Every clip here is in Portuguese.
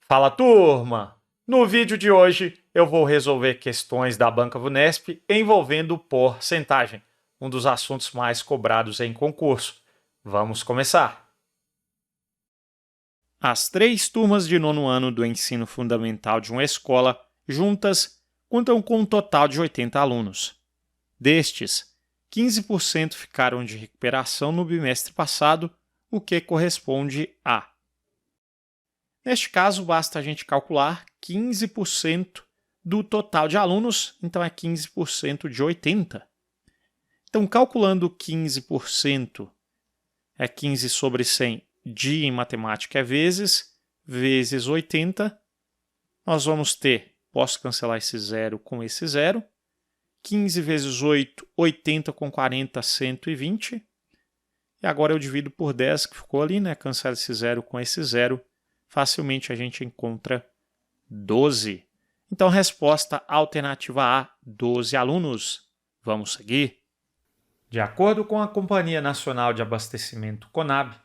Fala, turma! No vídeo de hoje eu vou resolver questões da Banca Vunesp envolvendo porcentagem, um dos assuntos mais cobrados em concurso. Vamos começar! As 3 turmas de nono ano do ensino fundamental de uma escola, juntas, contam com um total de 80 alunos. Destes, 15% ficaram de recuperação no bimestre passado, o que corresponde a... Neste caso, basta a gente calcular 15% do total de alunos, então é 15% de 80. Então, calculando 15%, é 15 sobre 100 de em matemática é vezes 80. Nós vamos ter, posso cancelar esse zero com esse zero, 15 vezes 8, 80 com 40, 120. E agora eu divido por 10, que ficou ali, né? Cancela esse zero com esse zero. Facilmente a gente encontra 12. Então, resposta alternativa A, 12 alunos. Vamos seguir? De acordo com a Companhia Nacional de Abastecimento Conab,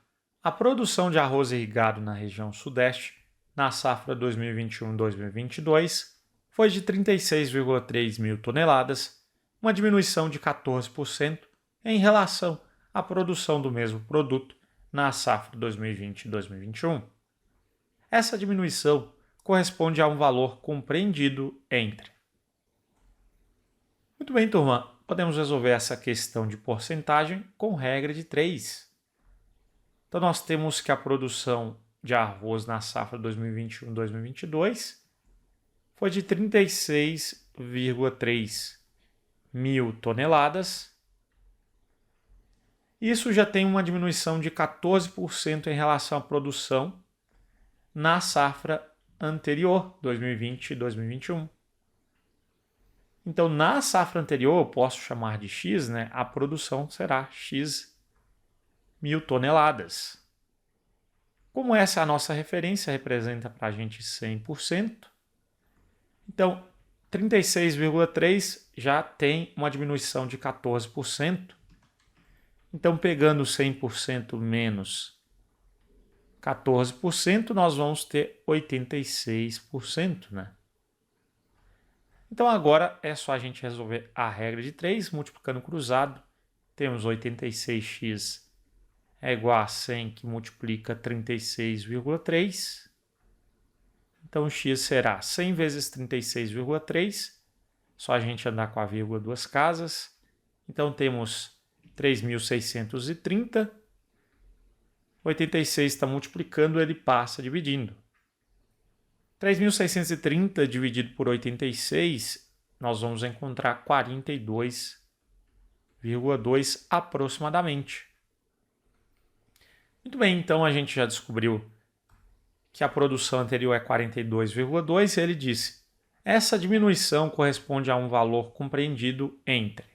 a produção de arroz irrigado na região sudeste, na safra 2021-2022, foi de 36,3 mil toneladas, uma diminuição de 14% em relação à produção do mesmo produto na safra 2020-2021. Essa diminuição corresponde a um valor compreendido entre. Muito bem, turma, podemos resolver essa questão de porcentagem com regra de 3. Então, nós temos que a produção de arroz na safra 2021-2022 foi de 36,3 mil toneladas. Isso já tem uma diminuição de 14% em relação à produção na safra anterior, 2020 e 2021. Então, na safra anterior, eu posso chamar de X, né? A produção será X mil toneladas. Como essa é a nossa referência, representa para a gente 100%. Então, 36,3 já tem uma diminuição de 14%. Então, pegando 100% menos 14%, nós vamos ter 86%, né? Então, agora é só a gente resolver a regra de 3, multiplicando cruzado. Temos 86x é igual a 100, que multiplica 36,3. Então, x será 100 vezes 36,3. Só a gente andar com a vírgula duas casas. Então, temos 3.630. 86 está multiplicando, ele passa dividindo. 3.630 dividido por 86, nós vamos encontrar 42,2 aproximadamente. Muito bem, então a gente já descobriu que a produção anterior é 42,2 e ele disse: essa diminuição corresponde a um valor compreendido entre.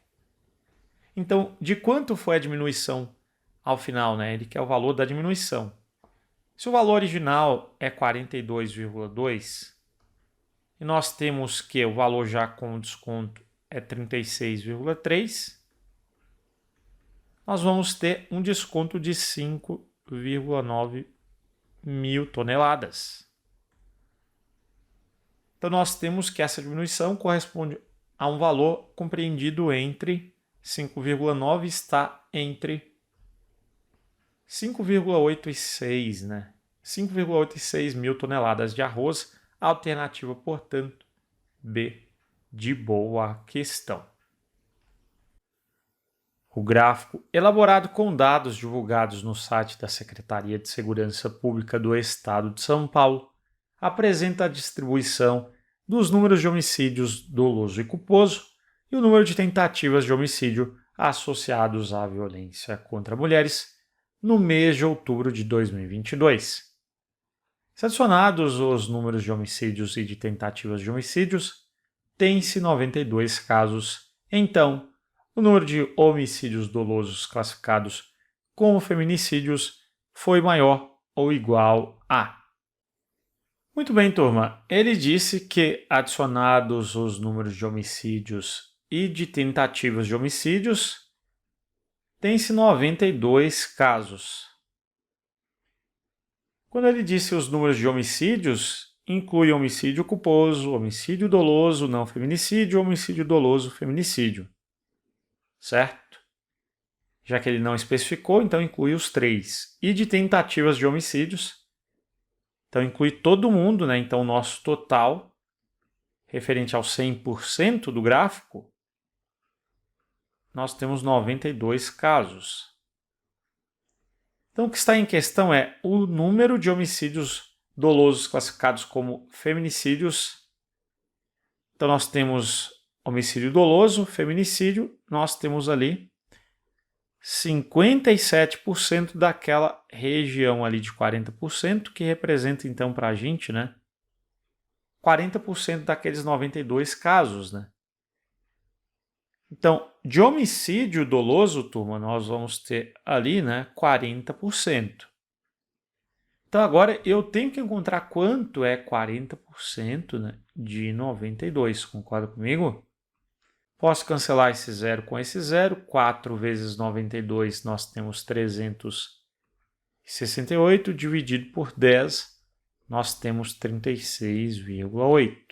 Então, de quanto foi a diminuição ao final, né? Ele quer o valor da diminuição. Se o valor original é 42,2 e nós temos que o valor já com desconto é 36,3, nós vamos ter um desconto de 5,9 mil toneladas. Então, nós temos que essa diminuição corresponde a um valor compreendido entre 5,9 está entre 5,86, né? 5,86 mil toneladas de arroz, alternativa, portanto, B, de boa questão. O gráfico, elaborado com dados divulgados no site da Secretaria de Segurança Pública do Estado de São Paulo, apresenta a distribuição dos números de homicídios doloso e culposo e o número de tentativas de homicídio associados à violência contra mulheres no mês de outubro de 2022. Se adicionados os números de homicídios e de tentativas de homicídios, tem-se 92 casos. Então, o número de homicídios dolosos classificados como feminicídios foi maior ou igual a. Muito bem, turma. Ele disse que, adicionados os números de homicídios e de tentativas de homicídios, tem-se 92 casos. Quando ele disse os números de homicídios, inclui homicídio culposo, homicídio doloso, não feminicídio, homicídio doloso, feminicídio. Certo? Já que ele não especificou, então inclui os 3. E de tentativas de homicídios, então inclui todo mundo, né? Então o nosso total, referente ao 100% do gráfico, nós temos 92 casos. Então o que está em questão é o número de homicídios dolosos classificados como feminicídios. Então nós temos homicídio doloso, feminicídio, nós temos ali 57% daquela região ali de 40%, que representa então para a gente, né, 40% daqueles 92 casos, né? Então, de homicídio doloso, turma, nós vamos ter ali, né, 40%. Então, agora eu tenho que encontrar quanto é 40%, né, de 92. Concorda comigo? Posso cancelar esse zero com esse zero. 4 vezes 92, nós temos 368. Dividido por 10, nós temos 36,8.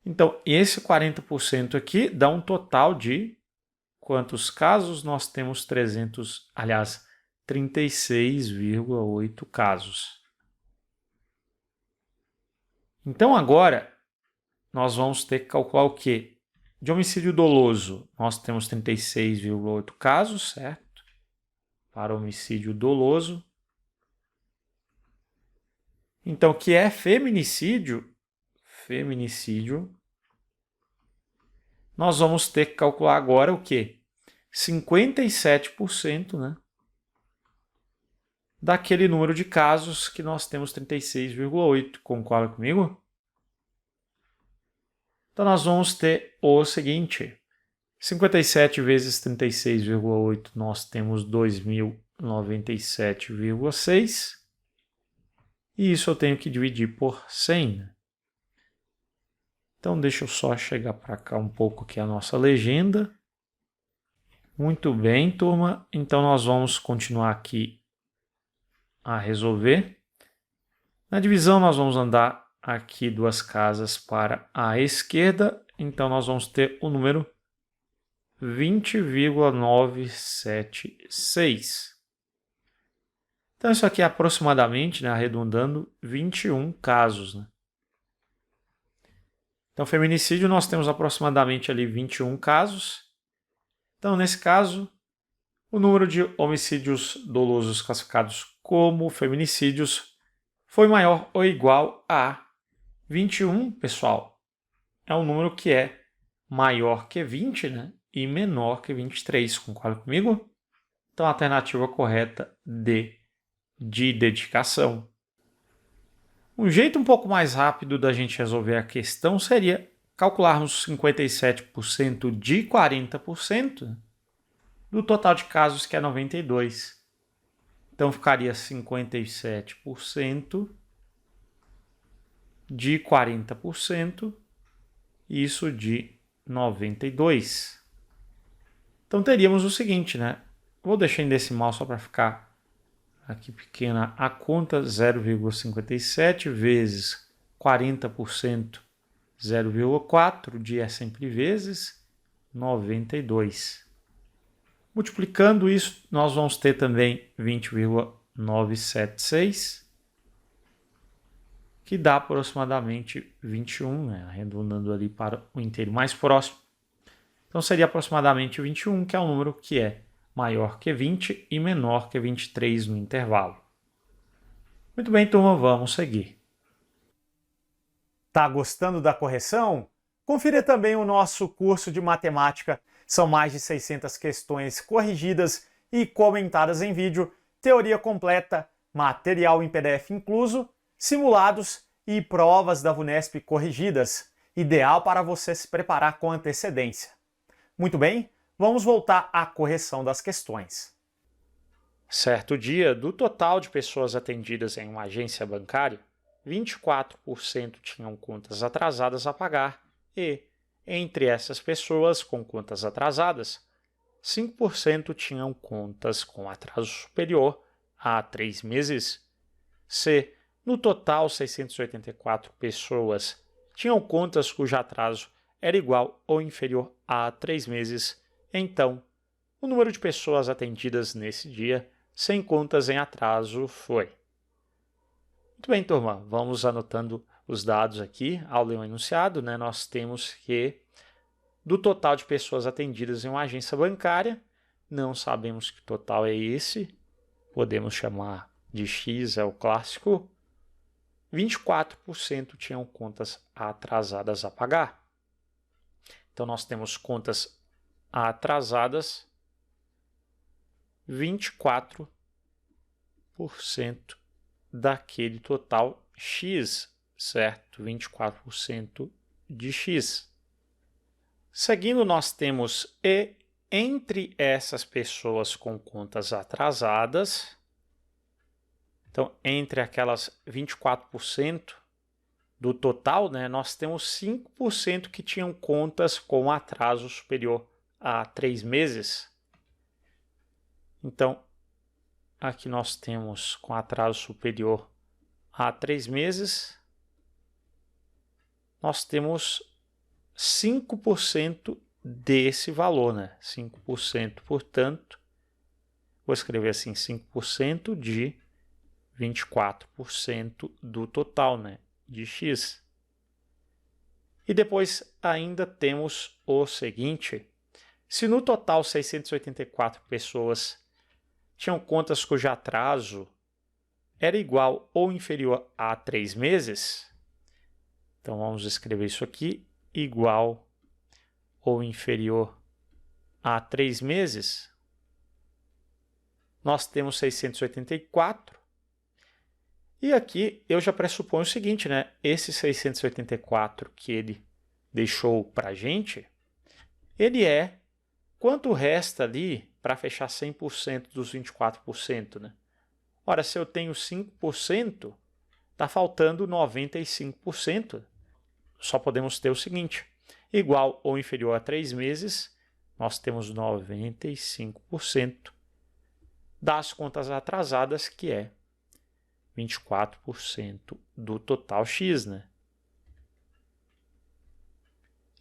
Então, esse 40% aqui dá um total de quantos casos? Nós temos 36,8 casos. Então, agora, nós vamos ter que calcular o quê? De homicídio doloso, nós temos 36,8 casos, certo? Para homicídio doloso. Então, o que é feminicídio? Feminicídio, nós vamos ter que calcular agora o quê? 57%, né? Daquele número de casos que nós temos 36,8. Concorda comigo? Então, nós vamos ter o seguinte. 57 vezes 36,8, nós temos 2.097,6. E isso eu tenho que dividir por 100, né? Então, deixa eu só chegar para cá um pouco aqui a nossa legenda. Muito bem, turma. Então, nós vamos continuar aqui a resolver. Na divisão, nós vamos andar aqui 2 casas para a esquerda. Então, nós vamos ter o número 20,976. Então, isso aqui é aproximadamente, né, arredondando, 21 casos, né? Então, feminicídio, nós temos aproximadamente ali 21 casos. Então, nesse caso, o número de homicídios dolosos classificados como feminicídios foi maior ou igual a 21, pessoal. É um número que é maior que 20, né? E menor que 23. Concorda comigo? Então, a alternativa correta D, de dedicação. Um jeito um pouco mais rápido da gente resolver a questão seria calcularmos 57% de 40% do total de casos, que é 92. Então, ficaria 57% de 40%, isso de 92. Então, teríamos o seguinte, né? Vou deixar em decimal só para ficar aqui pequena a conta, 0,57 vezes 40%, 0,4, dia é sempre vezes 92. Multiplicando isso, nós vamos ter também 20,976, que dá aproximadamente 21, né? Arredondando ali para o inteiro mais próximo. Então, seria aproximadamente 21, que é um número que é maior que 20 e menor que 23 no intervalo. Muito bem, turma, vamos seguir. Tá gostando da correção? Confira também o nosso curso de matemática. São mais de 600 questões corrigidas e comentadas em vídeo, teoria completa, material em PDF incluso, simulados e provas da VUNESP corrigidas, ideal para você se preparar com antecedência. Muito bem, vamos voltar à correção das questões. Certo dia, do total de pessoas atendidas em uma agência bancária, 24% tinham contas atrasadas a pagar e, entre essas pessoas com contas atrasadas, 5% tinham contas com atraso superior a 3 meses. Se No total, 684 pessoas tinham contas cujo atraso era igual ou inferior a 3 meses. Então, o número de pessoas atendidas nesse dia sem contas em atraso foi. Muito bem, turma, vamos anotando os dados aqui ao ler o enunciado, né? Nós temos que, do total de pessoas atendidas em uma agência bancária, não sabemos que total é esse, podemos chamar de X, é o clássico, 24% tinham contas atrasadas a pagar. Então, nós temos contas atrasadas, 24% daquele total X, certo? 24% de X. Seguindo, nós temos E entre essas pessoas com contas atrasadas. Então, entre aquelas 24% do total, né, nós temos 5% que tinham contas com atraso superior a 3 meses. Então, aqui nós temos com atraso superior a 3 meses, nós temos 5% desse valor, né? 5%, portanto, vou escrever assim, 5% de 24% do total, né? De X. E depois ainda temos o seguinte, se no total 684 pessoas tinham contas cujo atraso era igual ou inferior a 3 meses, então vamos escrever isso aqui, igual ou inferior a 3 meses, nós temos 684, e aqui eu já pressuponho o seguinte, né? Esse 684 que ele deixou para a gente, ele é quanto resta ali para fechar 100% dos 24%, né? Ora, se eu tenho 5%, está faltando 95%. Só podemos ter o seguinte, igual ou inferior a 3 meses, nós temos 95% das contas atrasadas, que é 24% do total X, né?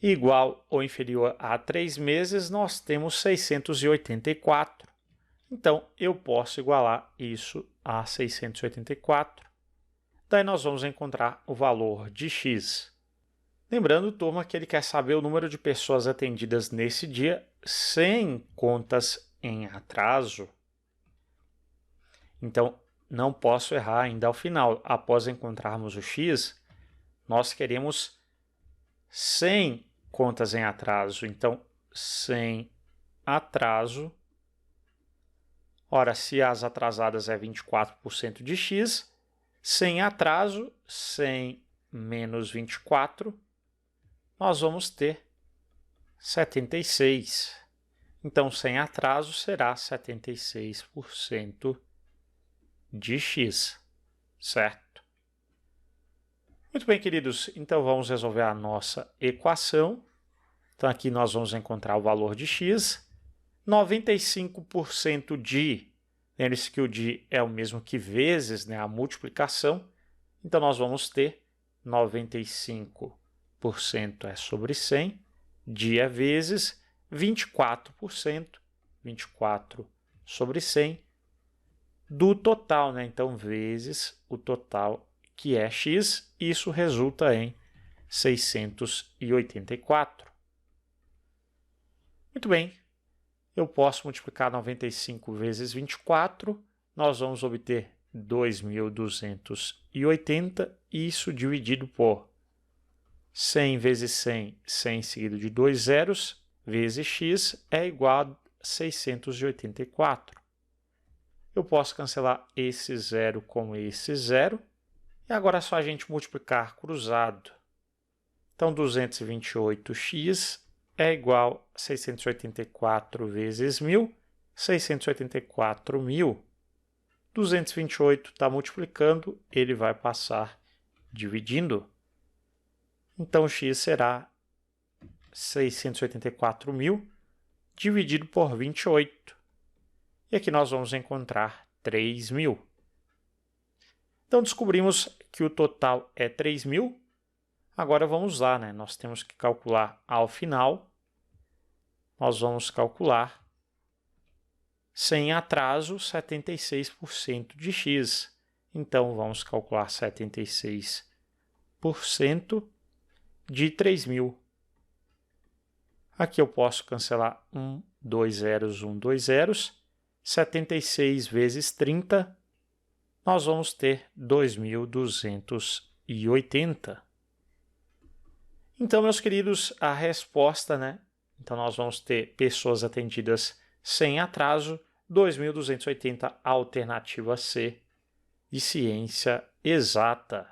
Igual ou inferior a 3 meses, nós temos 684. Então, eu posso igualar isso a 684. Daí nós vamos encontrar o valor de X. Lembrando, turma, que ele quer saber o número de pessoas atendidas nesse dia sem contas em atraso. Então, não posso errar ainda ao final. Após encontrarmos o X, nós queremos 100 contas em atraso. Então, sem atraso. Ora, se as atrasadas é 24% de X, sem atraso, 100 menos 24, nós vamos ter 76. Então, sem atraso será 76% de X, certo? Muito bem, queridos, então vamos resolver a nossa equação. Então, aqui nós vamos encontrar o valor de X. 95% de, lembre-se que o de é o mesmo que vezes, né, a multiplicação. Então, nós vamos ter 95% é sobre 100, de é vezes 24%, 24 sobre 100, do total, né? Então, vezes o total, que é X, isso resulta em 684. Muito bem, eu posso multiplicar 95 vezes 24, nós vamos obter 2.280, isso dividido por 100 vezes 100, 100 seguido de 2 zeros, vezes x é igual a 684. Eu posso cancelar esse zero com esse zero, e agora é só a gente multiplicar cruzado. Então, 228x é igual a 684 vezes 1.000, 684.000. 228 está multiplicando, ele vai passar dividindo. Então, x será 684.000 dividido por 28. E aqui nós vamos encontrar 3.000. Então, descobrimos que o total é 3.000. Agora, vamos lá, né? Nós temos que calcular ao final. Nós vamos calcular, sem atraso, 76% de x. Então, vamos calcular 76% de 3.000. Aqui eu posso cancelar 2 zeros, 2 zeros. 76 vezes 30, nós vamos ter 2.280. Então, meus queridos, a resposta, né? Então, nós vamos ter pessoas atendidas sem atraso, 2.280, alternativa C, de ciência exata.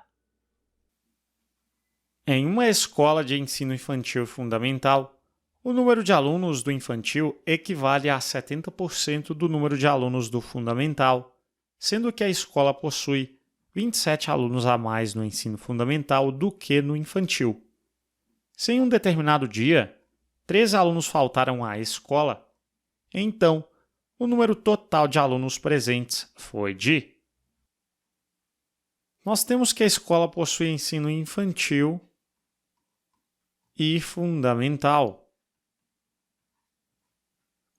Em uma escola de ensino infantil fundamental, o número de alunos do infantil equivale a 70% do número de alunos do fundamental, sendo que a escola possui 27 alunos a mais no ensino fundamental do que no infantil. Se em um determinado dia, 3 alunos faltaram à escola, então o número total de alunos presentes foi de... Nós temos que a escola possui ensino infantil e fundamental.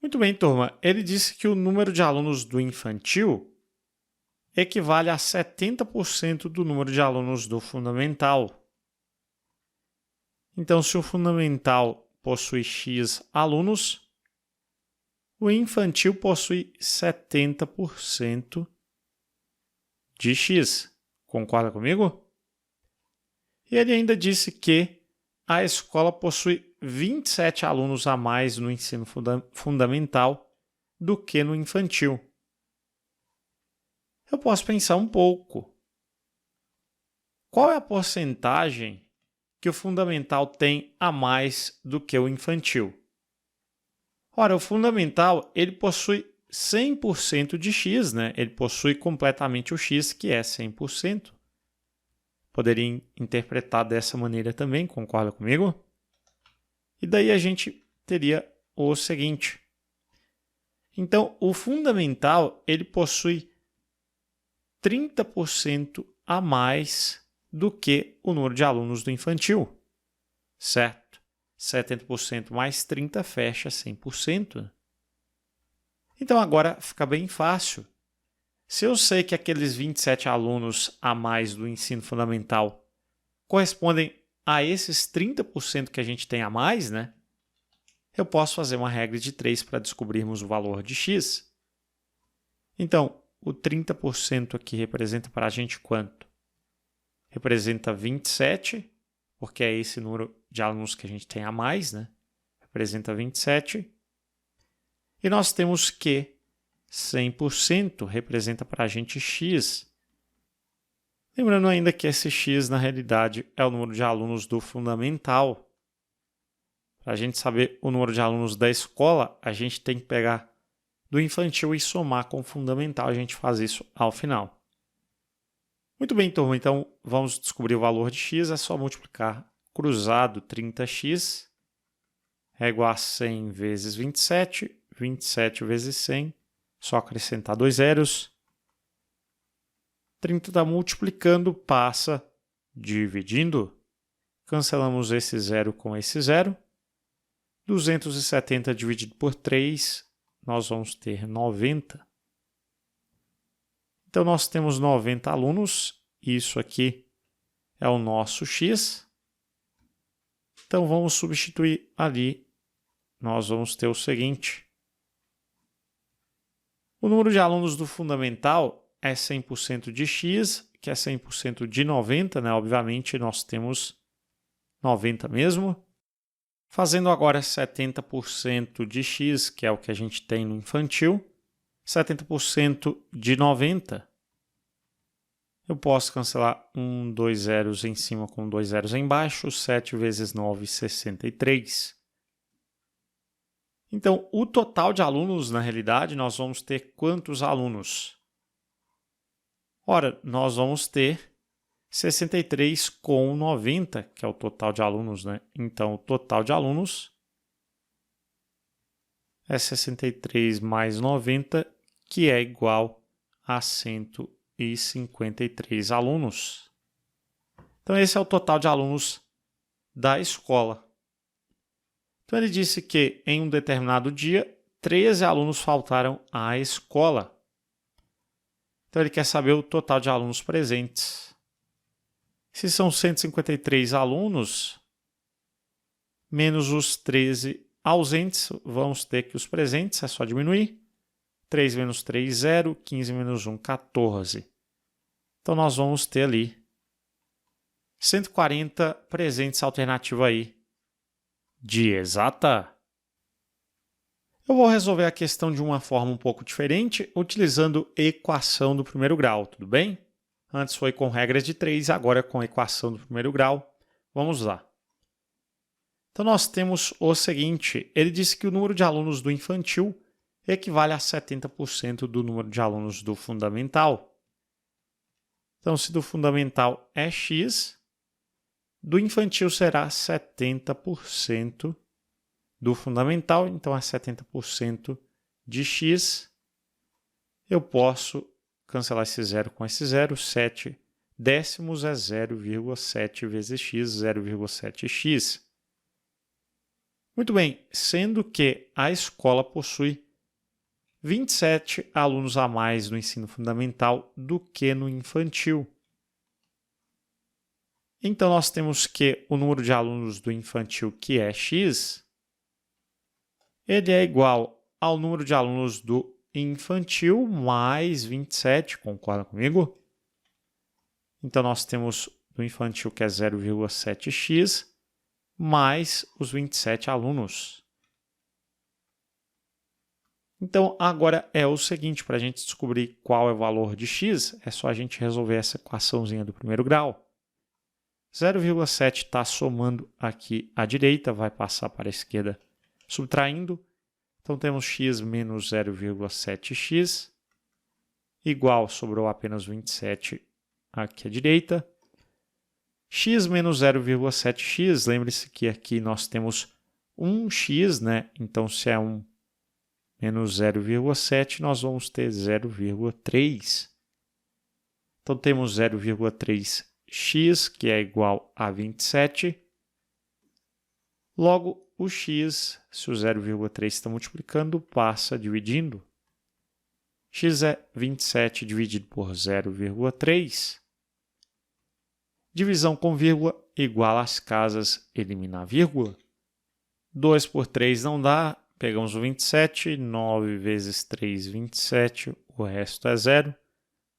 Muito bem, turma. Ele disse que o número de alunos do infantil equivale a 70% do número de alunos do fundamental. Então, se o fundamental possui X alunos, o infantil possui 70% de X. Concorda comigo? E ele ainda disse que a escola possui 27 alunos a mais no ensino fundamental do que no infantil. Eu posso pensar um pouco. Qual é a porcentagem que o fundamental tem a mais do que o infantil? Ora, o fundamental ele possui 100% de X, né? Ele possui completamente o X, que é 100%. Poderia interpretar dessa maneira também, concorda comigo? E daí a gente teria o seguinte. Então, o fundamental ele possui 30% a mais do que o número de alunos do infantil, certo? 70% mais 30 fecha 100%. Então, agora fica bem fácil. Se eu sei que aqueles 27 alunos a mais do ensino fundamental correspondem a esses 30% que a gente tem a mais, né? Eu posso fazer uma regra de 3 para descobrirmos o valor de x. Então, o 30% aqui representa para a gente quanto? Representa 27, porque é esse número de alunos que a gente tem a mais, né? Representa 27. E nós temos que 100% representa para a gente x. Lembrando ainda que esse x, na realidade, é o número de alunos do fundamental. Para a gente saber o número de alunos da escola, a gente tem que pegar do infantil e somar com o fundamental. A gente faz isso ao final. Muito bem, turma. Então, vamos descobrir o valor de x. É só multiplicar cruzado 30x é igual a 100 vezes 27. 27 vezes 100. Só acrescentar 2 zeros. 30 está multiplicando, passa dividindo. Cancelamos esse zero com esse zero. 270 dividido por 3, nós vamos ter 90. Então, nós temos 90 alunos. Isso aqui é o nosso x. Então, vamos substituir ali. Nós vamos ter o seguinte. O número de alunos do fundamental é 100% de x, que é 100% de 90, né? Obviamente, nós temos 90 mesmo. Fazendo agora 70% de x, que é o que a gente tem no infantil, 70% de 90. Eu posso cancelar 2 zeros em cima com 2 zeros embaixo. 7 vezes 9, 63. Então, o total de alunos, na realidade, nós vamos ter quantos alunos? Ora, nós vamos ter 63 com 90, que é o total de alunos, né? Então, o total de alunos é 63 mais 90, que é igual a 120. 153 alunos. Então, esse é o total de alunos da escola. Então, ele disse que em um determinado dia, 13 alunos faltaram à escola. Então, ele quer saber o total de alunos presentes. Se são 153 alunos, menos os 13 ausentes, vamos ter que os presentes, é só diminuir. 3 menos 3, 0. 15 menos 1, 14. Então, nós vamos ter ali 140 presentes, alternativa aí de exata. Eu vou resolver a questão de uma forma um pouco diferente, utilizando equação do primeiro grau, tudo bem? Antes foi com regras de 3, agora é com equação do primeiro grau. Vamos lá. Então, nós temos o seguinte, ele disse que o número de alunos do infantil equivale a 70% do número de alunos do fundamental. Então, se do fundamental é x, do infantil será 70% do fundamental, então é 70% de x. Eu posso cancelar esse zero com esse zero, 7 décimos é 0,7 vezes x, 0,7x. Muito bem, sendo que a escola possui 27 alunos a mais no ensino fundamental do que no infantil. Então, nós temos que o número de alunos do infantil, que é x, ele é igual ao número de alunos do infantil mais 27, concorda comigo? Então, nós temos do infantil, que é 0,7x, mais os 27 alunos. Então, agora é o seguinte, para a gente descobrir qual é o valor de x, é só a gente resolver essa equaçãozinha do primeiro grau. 0,7 está somando aqui à direita, vai passar para a esquerda subtraindo. Então, temos x menos 0,7x, igual, sobrou apenas 27 aqui à direita. X menos 0,7x, lembre-se que aqui nós temos 1x, né? Então, se é 1 menos 0,7, nós vamos ter 0,3. Então, temos 0,3x, que é igual a 27. Logo, o x, se o 0,3 está multiplicando, passa dividindo. X é 27 dividido por 0,3. Divisão com vírgula igual às casas, elimina a vírgula. 2 por 3 não dá, pegamos o 27, 9 vezes 3, 27, o resto é 0.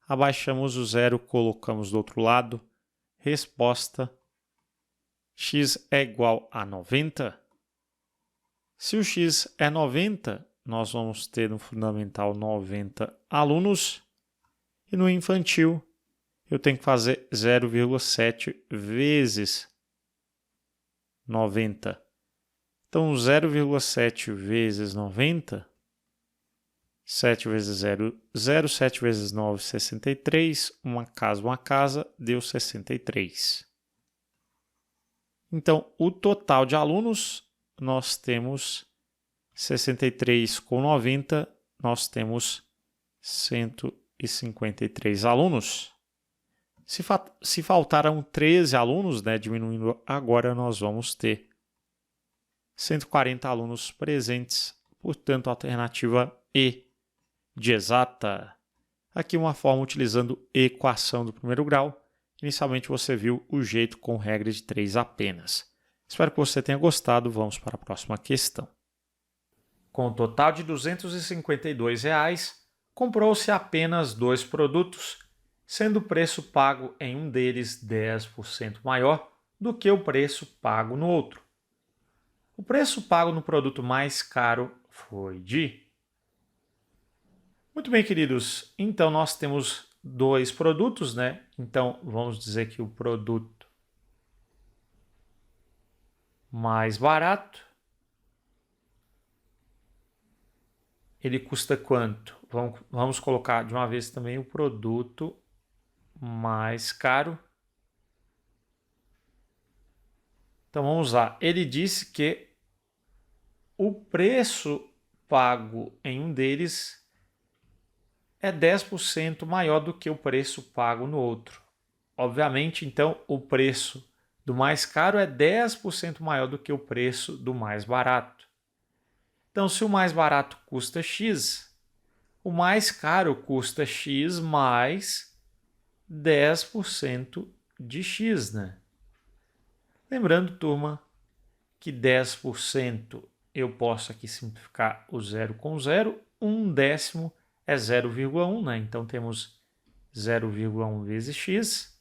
Abaixamos o 0, colocamos do outro lado. Resposta, x é igual a 90. Se o x é 90, nós vamos ter no fundamental 90 alunos. E no infantil, eu tenho que fazer 0,7 vezes 90. Então, 0,7 vezes 90, 7 vezes 0, 0, 7 vezes 9, 63. Uma casa, deu 63. Então, o total de alunos, nós temos 63 com 90, nós temos 153 alunos. Se faltaram 13 alunos, né, diminuindo agora, nós vamos ter 140 alunos presentes, portanto, a alternativa E de exata. Aqui uma forma utilizando equação do primeiro grau. Inicialmente você viu o jeito com regra de 3 apenas. Espero que você tenha gostado. Vamos para a próxima questão. Com um total de R$ 252, comprou-se apenas 2 produtos, sendo o preço pago em um deles 10% maior do que o preço pago no outro. O preço pago no produto mais caro foi de... Muito bem, queridos. Então, nós temos 2 produtos, né? Então, vamos dizer que o produto mais barato, ele custa quanto? Vamos colocar de uma vez também o produto mais caro. Então, vamos lá. Ele disse que o preço pago em um deles é 10% maior do que o preço pago no outro. Obviamente, então, o preço do mais caro é 10% maior do que o preço do mais barato. Então, se o mais barato custa X, o mais caro custa X mais 10% de X, né? Lembrando, turma, que 10% eu posso aqui simplificar o zero com zero. 1/10 é 0,1, né? Então temos 0,1 vezes x.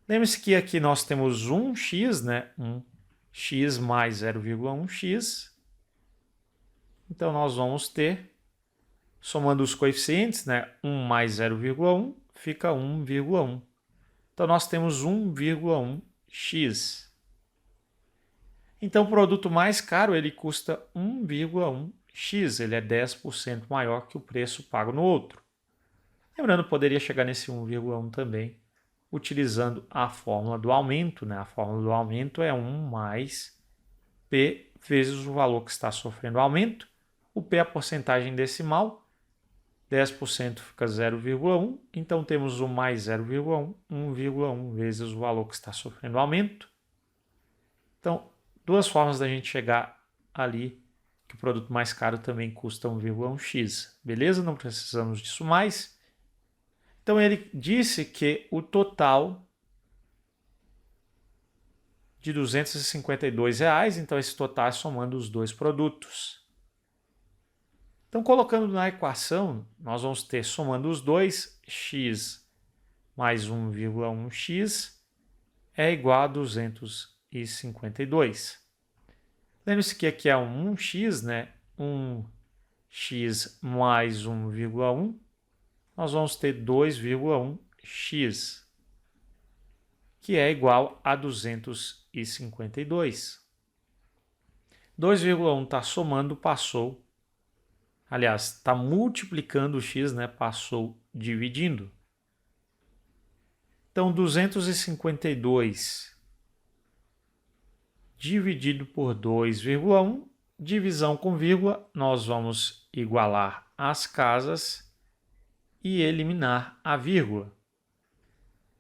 Lembre-se que aqui nós temos 1x, né? 1x mais 0,1x. Então nós vamos ter, somando os coeficientes, né? 1 mais 0,1 fica 1,1. Então nós temos 1,1x. Então, o produto mais caro ele custa 1,1x, ele é 10% maior que o preço pago no outro. Lembrando, poderia chegar nesse 1,1 também utilizando a fórmula do aumento, né? A fórmula do aumento é 1 mais P vezes o valor que está sofrendo aumento. O P é a porcentagem decimal, 10% fica 0,1, então temos 1 mais 0,1, 1,1 vezes o valor que está sofrendo aumento. Então, duas formas da gente chegar ali, que o produto mais caro também custa 1,1x. Beleza? Não precisamos disso mais. Então, ele disse que o total de R$ 252, então esse total é somando os dois produtos. Então, colocando na equação, nós vamos ter, somando os dois, x mais 1,1x é igual a 252. Lembre-se que aqui é um 1x, né? 1x mais 1,1, nós vamos ter 2,1x, que é igual a 252. 2,1 está somando, passou. Aliás, está multiplicando o x, né? Passou dividindo. Então, 252 dividido por 2,1, divisão com vírgula, nós vamos igualar as casas e eliminar a vírgula.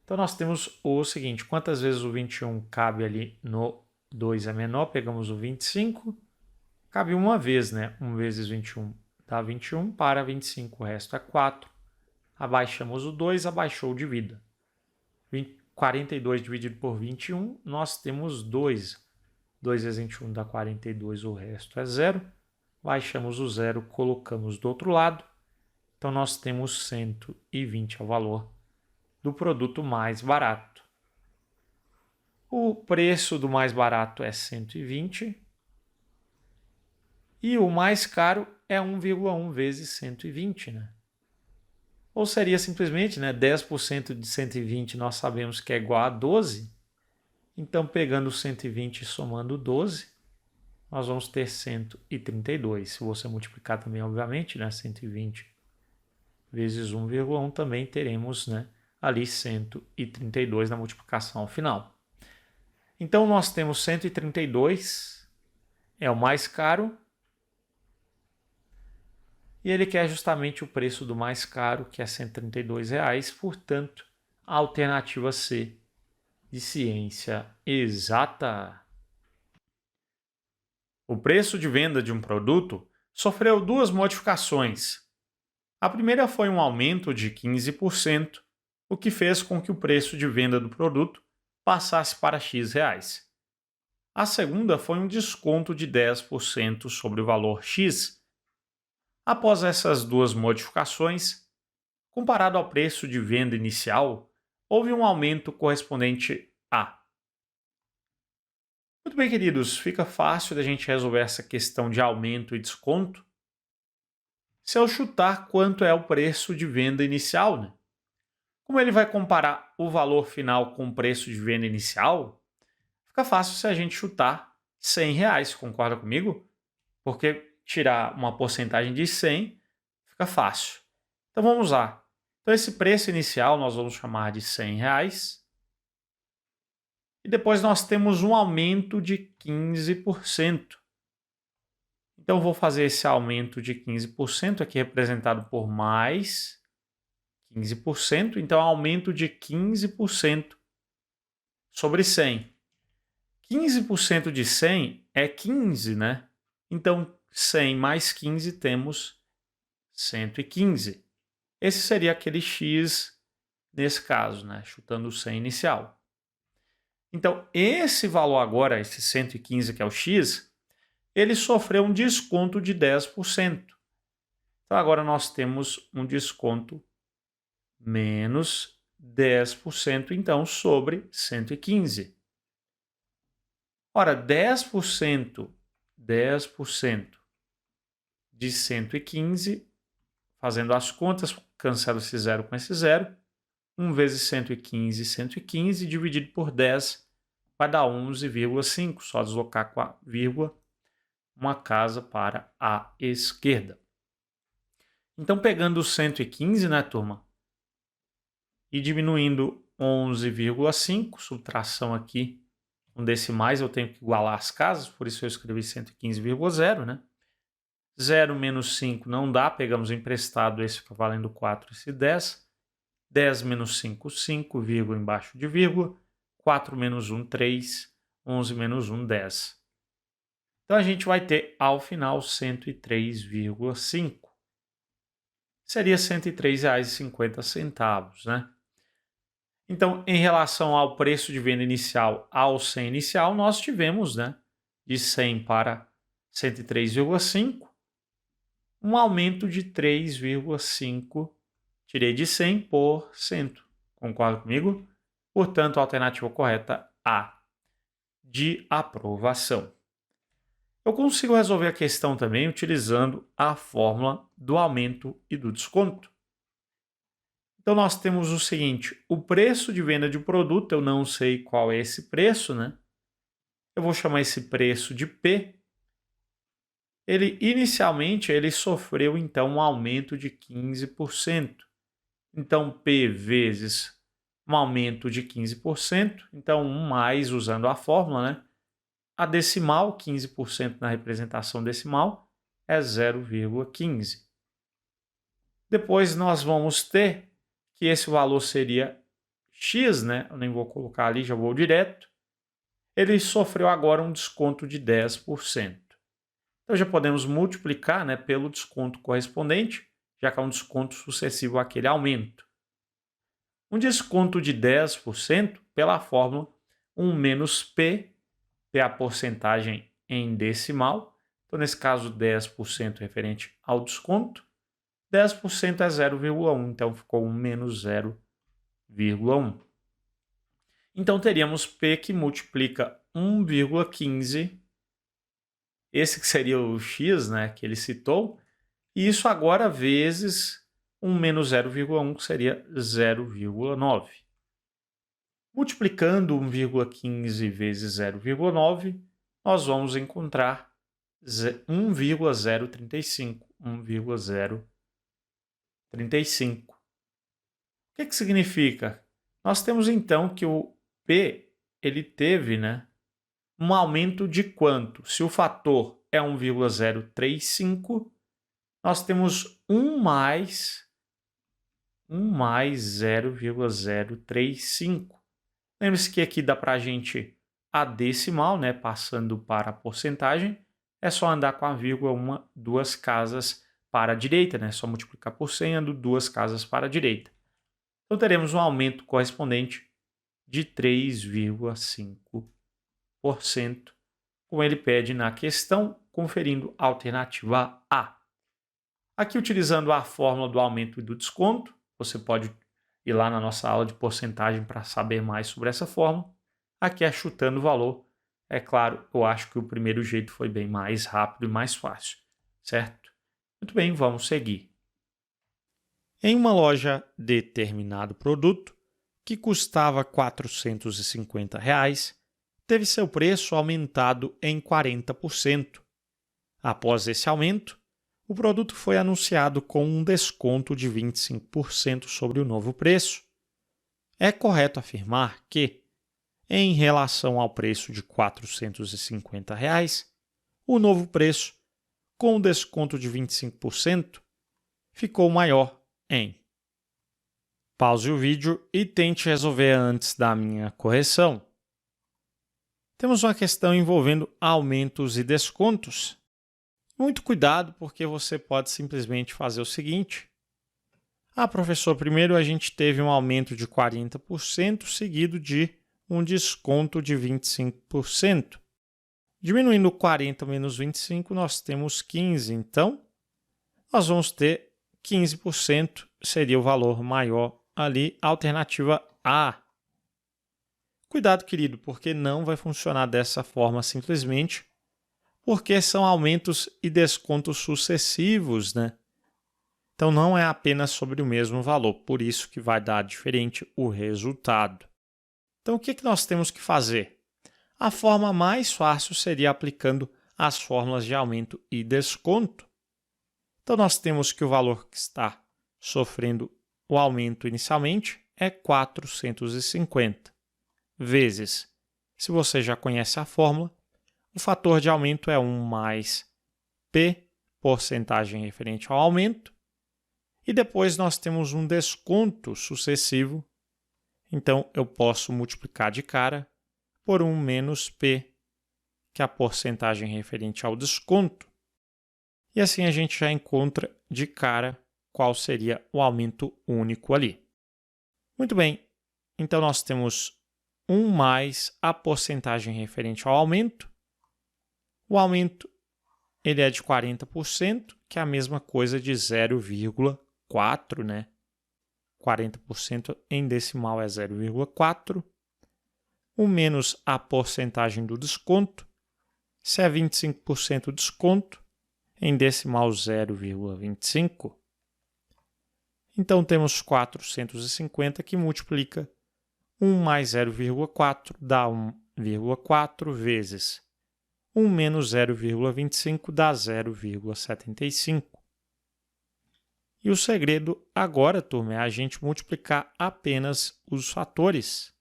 Então, nós temos o seguinte, quantas vezes o 21 cabe ali no 2 é menor, pegamos o 25, cabe uma vez, né? 1 vezes 21 dá 21, para 25, o resto é 4. Abaixamos o 2, abaixou o divida. 42 dividido por 21, nós temos 2. 2 vezes 21 dá 42, o resto é 0. Baixamos o 0, colocamos do outro lado. Então, nós temos 120 é o valor do produto mais barato. O preço do mais barato é 120 e o mais caro é 1,1 vezes 120, né? Ou seria simplesmente, né, 10% de 120 nós sabemos que é igual a 12. Então, pegando 120 e somando 12, nós vamos ter 132. Se você multiplicar também, obviamente, né, 120 vezes 1,1, também teremos, né, ali 132 na multiplicação final. Então, nós temos 132, é o mais caro, e ele quer justamente o preço do mais caro, que é R$ 132, portanto, a alternativa C de ciência exata. O preço de venda de um produto sofreu duas modificações. A primeira foi um aumento de 15%, o que fez com que o preço de venda do produto passasse para X reais. A segunda foi um desconto de 10% sobre o valor X. Após essas duas modificações, comparado ao preço de venda inicial, houve um aumento correspondente a. Muito bem, queridos, fica fácil da gente resolver essa questão de aumento e desconto se eu chutar quanto é o preço de venda inicial, né? Como ele vai comparar o valor final com o preço de venda inicial, fica fácil se a gente chutar R$100, concorda comigo? Porque tirar uma porcentagem de 100 fica fácil. Então vamos lá. Então esse preço inicial nós vamos chamar de R$100. E depois nós temos um aumento de 15%. Então, vou fazer esse aumento de 15%, aqui representado por mais 15%. Então, aumento de 15% sobre 100. 15% de 100 é 15, né? Então, 100 mais 15 temos 115. Esse seria aquele x nesse caso, né? Chutando o 100 inicial. Então, esse valor agora, esse 115 que é o x, ele sofreu um desconto de 10%. Então, agora nós temos um desconto menos 10%, então, sobre 115. Ora, 10% de 115, fazendo as contas, cancela esse zero com esse zero. 1 vezes 115, 115, dividido por 10, vai dar 11,5. Só deslocar com a vírgula uma casa para a esquerda. Então, pegando o 115, né, turma? E diminuindo 11,5, subtração aqui com decimais, eu tenho que igualar as casas, por isso eu escrevi 115,0, né? 0 menos 5 não dá, pegamos emprestado, esse fica valendo 4, esse 10. 10 menos 5, 5, vírgula embaixo de vírgula. 4 menos 1, 3. 11 menos 1, 10. Então, a gente vai ter, ao final, 103,5. Seria R$ 103,50, né? Então, em relação ao preço de venda inicial ao 100 inicial, nós tivemos, né, de 100 para 103,5, um aumento de 3,5%. Tirei de 100%. Concorda comigo? Portanto, a alternativa correta A, de aprovação. Eu consigo resolver a questão também utilizando a fórmula do aumento e do desconto. Então, nós temos o seguinte: o preço de venda de produto, eu não sei qual é esse preço, né? Eu vou chamar esse preço de P. Inicialmente, ele sofreu, então, um aumento de 15%. Então, P vezes um aumento de 15%. Então, 1 mais, usando a fórmula, né? A decimal, 15% na representação decimal, é 0,15. Depois, nós vamos ter que esse valor seria X, né? Eu nem vou colocar ali, já vou direto. Ele sofreu agora um desconto de 10%. Então, já podemos multiplicar, né, pelo desconto correspondente, já que é um desconto sucessivo àquele aumento. Um desconto de 10% pela fórmula 1 menos P, P é a porcentagem em decimal. Então, nesse caso, 10% referente ao desconto. 10% é 0,1, então ficou 1 menos 0,1. Então, teríamos P que multiplica 1,15, esse que seria o X, né, que ele citou, e isso agora vezes 1 menos 0,1, que seria 0,9. Multiplicando 1,15 vezes 0,9, nós vamos encontrar 1,035. 1,035. O que significa? Nós temos então que o P ele teve, né, um aumento de quanto? Se o fator é 1,035, nós temos 1 mais 0,035. Lembre-se que aqui dá para a gente a decimal, né, passando para a porcentagem. É só andar com a vírgula duas casas para a direita, né? Só multiplicar por 100, ando 2 casas para a direita. Então, teremos um aumento correspondente de 3,5%, como ele pede na questão, conferindo a alternativa A. Aqui, utilizando a fórmula do aumento e do desconto, você pode ir lá na nossa aula de porcentagem para saber mais sobre essa fórmula. Aqui é chutando o valor. É claro, eu acho que o primeiro jeito foi bem mais rápido e mais fácil, certo? Muito bem, vamos seguir. Em uma loja, determinado produto, que custava R$ 450, teve seu preço aumentado em 40%. Após esse aumento, o produto foi anunciado com um desconto de 25% sobre o novo preço. É correto afirmar que, em relação ao preço de R$ 450, o novo preço com o desconto de 25%, ficou maior em. Pause o vídeo e tente resolver antes da minha correção. Temos uma questão envolvendo aumentos e descontos. Muito cuidado, porque você pode simplesmente fazer o seguinte. Professor, primeiro a gente teve um aumento de 40%, seguido de um desconto de 25%. Diminuindo 40 menos 25, nós temos 15. Então, nós vamos ter 15%, seria o valor maior ali, alternativa A. Cuidado, querido, porque não vai funcionar dessa forma simplesmente, porque são aumentos e descontos sucessivos, né? Então, não é apenas sobre o mesmo valor, por isso que vai dar diferente o resultado. Então, o que nós temos que fazer? A forma mais fácil seria aplicando as fórmulas de aumento e desconto. Então, nós temos que o valor que está sofrendo o aumento inicialmente é 450, vezes, se você já conhece a fórmula, o fator de aumento é 1 mais P, porcentagem referente ao aumento, e depois nós temos um desconto sucessivo, então eu posso multiplicar de cara por 1 menos P, que é a porcentagem referente ao desconto, e assim a gente já encontra de cara qual seria o aumento único ali. Muito bem, então nós temos 1 mais a porcentagem referente ao aumento. O aumento ele é de 40%, que é a mesma coisa de 0,4, né? 40% em decimal é 0,4. 1 menos a porcentagem do desconto. Se é 25% o desconto, em decimal 0,25. Então, temos 450 que multiplica 1 mais 0,4 dá 1,4 vezes 1 menos 0,25 dá 0,75. E o segredo agora, turma, é a gente multiplicar apenas os fatores.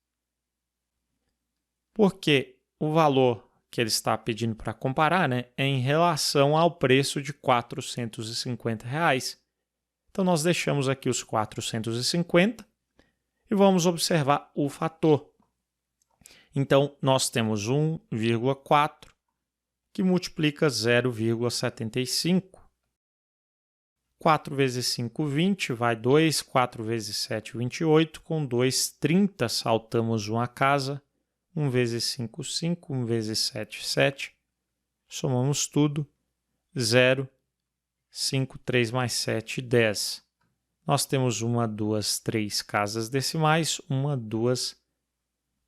Porque o valor que ele está pedindo para comparar, né, é em relação ao preço de R$ 450. Então, nós deixamos aqui os 450 e vamos observar o fator. Então, nós temos 1,4 que multiplica 0,75. 4 vezes 5, 20, vai 2. 4 vezes 7, 28. Com 2, 30. Saltamos uma casa. 1 vezes 5, 5. 1 vezes 7, 7. Somamos tudo. 0. 5, 3 mais 7, 10. Nós temos 1, 2, 3 casas decimais. 1, 2,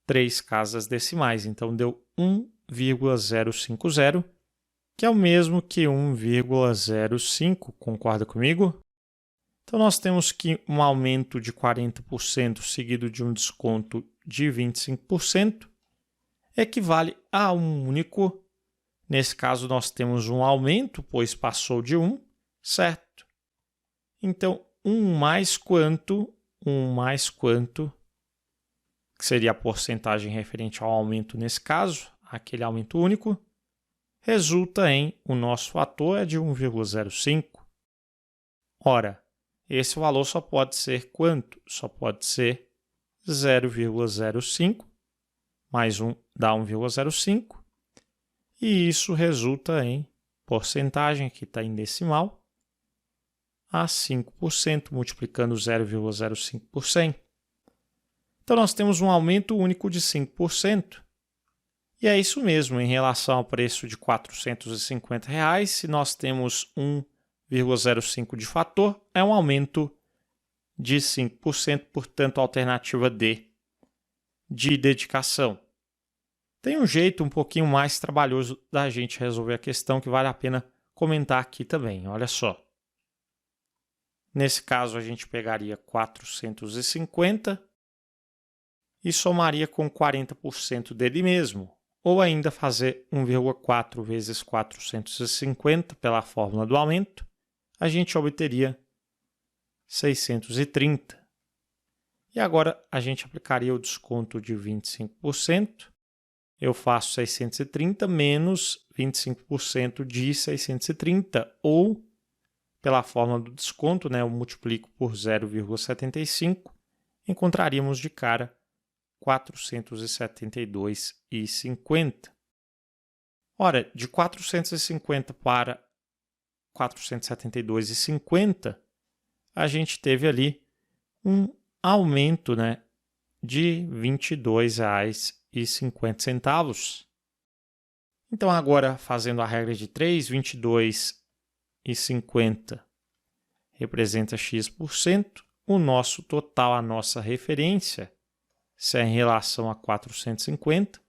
3 casas decimais. Então, deu 1,050, que é o mesmo que 1,05. Concorda comigo? Então, nós temos que um aumento de 40% seguido de um desconto de 25% equivale a um único. Nesse caso, nós temos um aumento, pois passou de 1, certo? Então, 1 mais quanto? 1 mais quanto? Que seria a porcentagem referente ao aumento nesse caso, aquele aumento único, resulta em, o nosso fator é de 1,05. Ora, esse valor só pode ser quanto? Só pode ser 0,05, mais 1 dá 1,05, e isso resulta em porcentagem, que está em decimal, a 5%, multiplicando 0,05 por 100. Então, nós temos um aumento único de 5%. E é isso mesmo, em relação ao preço de R$ 450, se nós temos 1,05 de fator, é um aumento de 5%, portanto, a alternativa D, de dedicação. Tem um jeito um pouquinho mais trabalhoso da gente resolver a questão que vale a pena comentar aqui também, olha só. Nesse caso, a gente pegaria 450 e somaria com 40% dele mesmo, ou ainda fazer 1,4 vezes 450 pela fórmula do aumento, a gente obteria 630. E agora a gente aplicaria o desconto de 25%, eu faço 630 menos 25% de 630, ou, pela fórmula do desconto, né, eu multiplico por 0,75, encontraríamos de cara 472,50. Ora, de 450 para 472,50, a gente teve ali um aumento, né, de R$ 22,50. Então, agora, fazendo a regra de 3, 22,50 representa X%. O nosso total, a nossa referência, se é em relação a 450,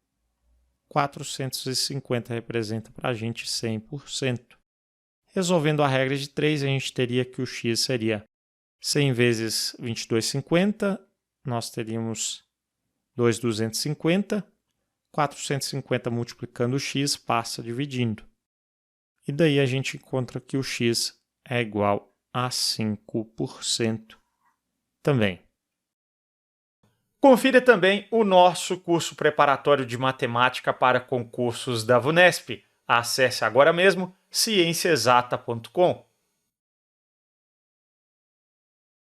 450 representa para a gente 100%. Resolvendo a regra de 3, a gente teria que o X seria 100 vezes 22,50, nós teríamos 2,250, 450 multiplicando o X passa dividindo. E daí a gente encontra que o X é igual a 5% também. Confira também o nosso curso preparatório de matemática para concursos da VUNESP. Acesse agora mesmo cienciaexata.com.